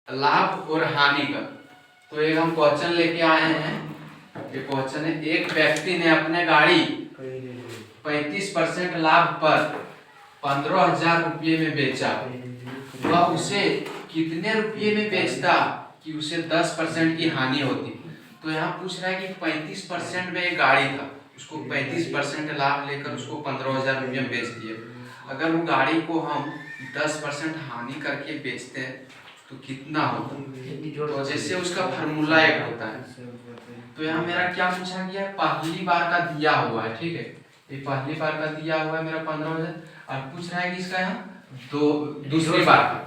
लाभ और हानि का। तो एक हम क्वेश्चन लेके आए हैं। ये क्वेश्चन है, एक व्यक्ति ने अपने गाड़ी 35% लाभ पर 15,000 रुपये में बेचा। वह उसे कितने रुपये में बेचता कि उसे 10% की हानि होती। तो यहाँ पूछ रहा है कि 35% में एक गाड़ी था, उसको 35% लाभ लेकर उसको 15,000 रुपये में बेच दिए। अगर वो गाड़ी को हम 10% हानि करके बेचते हैं तो कितना होता। तो जैसे उसका फार्मूला एक होता है। तो यहाँ मेरा क्या पूछा गया, पहली बार का दिया हुआ है, ठीक है, ये पहली बार का दिया हुआ है मेरा 15,000, और पूछ रहा है कि इसका यहाँ दूसरी बार का।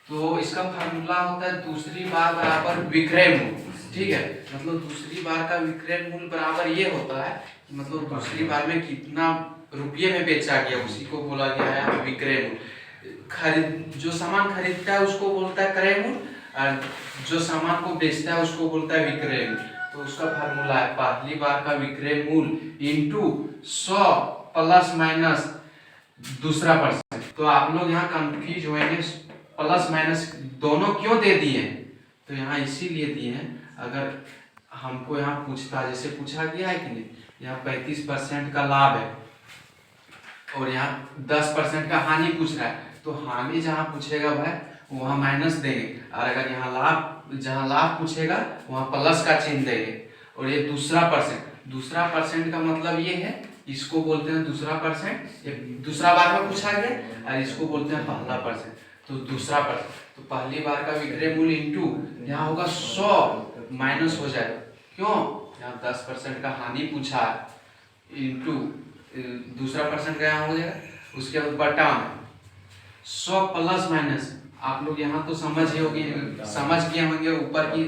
तो इसका फार्मूला होता है दूसरी बार बराबर विक्रय मूल्य, ठीक है। मतलब दूसरी बार का विक्रय मूल्य बराबर ये होता है कि मतलब दूसरी बार में कितना रुपये में बेचा गया उसी को बोला गया है विक्रय मूल्य। जो सामान खरीदता है उसको बोलता है क्रय मूल्य, और जो सामान को बेचता है उसको बोलता है विक्रय मूल्य। तो उसका फार्मूला है पहली बार का विक्रय मूल्य इंटू 100 प्लस माइनस दूसरा परसेंट। तो आप लोग यहाँ कंफ्यूज होंगे, प्लस माइनस दोनों क्यों दे दिए। तो यहाँ इसीलिए दिए हैं, अगर हमको यहाँ पूछता, जैसे पूछा गया है कि नहीं, यहाँ 35% का लाभ है और यहाँ 10% का हानि पूछ रहा है। तो हानि जहाँ पूछेगा भाई वहाँ माइनस देंगे, और अगर यहाँ लाभ जहाँ लाभ पूछेगा वहाँ प्लस का चिन्ह देंगे। और ये दूसरा परसेंट का मतलब ये है, इसको बोलते हैं दूसरा परसेंट, ये दूसरा बार में पूछा गया, और इसको बोलते हैं पहला परसेंट। तो दूसरा परसेंट, तो पहली बार का विक्रय मूल्य इंटू यहाँ होगा 100 माइनस हो जाएगा, क्यों, यहाँ 10% का हानि पूछा है, इंटू दूसरा परसेंट का यहाँ हो जाएगा, उसके बाद बटा 100 प्लस माइनस। आप लोग यहाँ तो समझ गए होंगे ऊपर की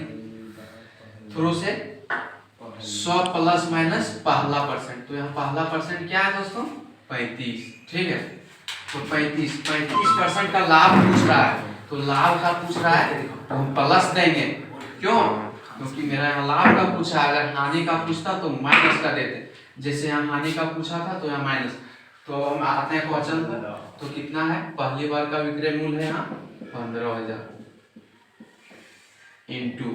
थ्रू से 100 प्लस माइनस पहला परसेंट। तो यहाँ पहला परसेंट क्या है दोस्तों, 35, ठीक है। तो 35% का लाभ पूछ रहा है, तो लाभ का पूछ रहा है तो हम प्लस देंगे, क्यों, क्योंकि मेरा यहाँ लाभ का पूछा है। अगर हानि का पूछता तो माइनस का देते, जैसे यहाँ हानि का पूछा था तो यहाँ माइनस। तो हम आते हैं क्वेश्चन पर। तो कितना है, पहली बार का विक्रय मूल्य है यहाँ 15,000 इंटू,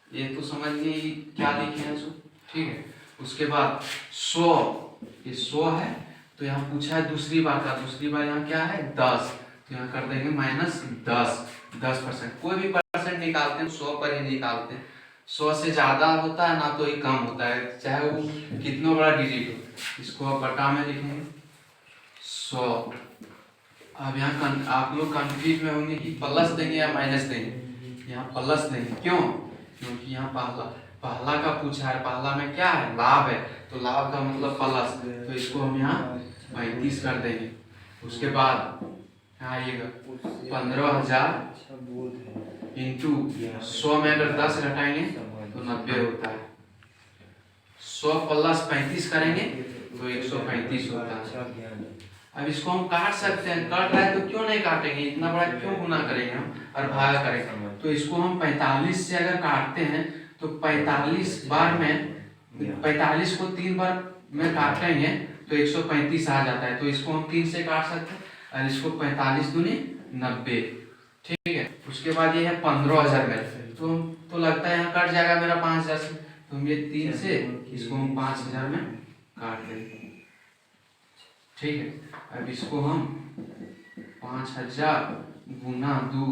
ये तो समझ गए क्या लिखे हैं सो, ठीक है। उसके बाद 100, ये 100 है, तो यहाँ पूछा है दूसरी बार का, दूसरी बार यहाँ क्या है 10, तो यहाँ कर देंगे माइनस 10%। कोई भी परसेंट निकालते हैं 100 पर ही निकालते हैं। 100 से ज्यादा होता है ना तो ही कम होता है, चाहे वो कितना बड़ा डिजिट हो। इसको आप बटा में लिखेंगे 100। अब यहाँ आप लोग कंफ्यूज में होंगे कि प्लस देंगे या माइनस देंगे। यहाँ प्लस देंगे, क्यों, क्योंकि यहाँ पहला का पूछा है, पहला में क्या है लाभ है, तो लाभ का मतलब प्लस, तो इसको हम यहाँ 35 कर देंगे। उसके बाद यहाँ आइएगा 15,000 इंटू 100 में अगर 10 घटाएंगे तो 90 होता है। 100 प्लस 35 करेंगे तो 135 होता है। अब इसको हम काट सकते हैं, कट रहा है तो क्यों नहीं काटेंगे, इतना बड़ा क्यों गुना करेंगे हम और भागा करेंगे। तो इसको हम 45 से अगर काटते हैं तो 45 बार में 45 को 3 बार में काटेंगे तो 135 आ जाता है। तो इसको हम 3 से काट सकते हैं, और इसको 45 दूनी 90, ठीक है। उसके बाद ये है 15,000 में, तो लगता है यहाँ कट जाएगा मेरा 5,000 से, तो हम ये 3 से इसको हम 5,000 में काट देंगे, ठीक है। अब इसको हम 5,000 गुना 2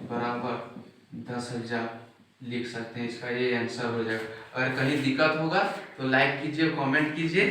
बराबर 10,000 लिख सकते हैं। इसका ये आंसर हो जाएगा। अगर कहीं दिक्कत होगा तो लाइक कीजिए, कमेंट कीजिए।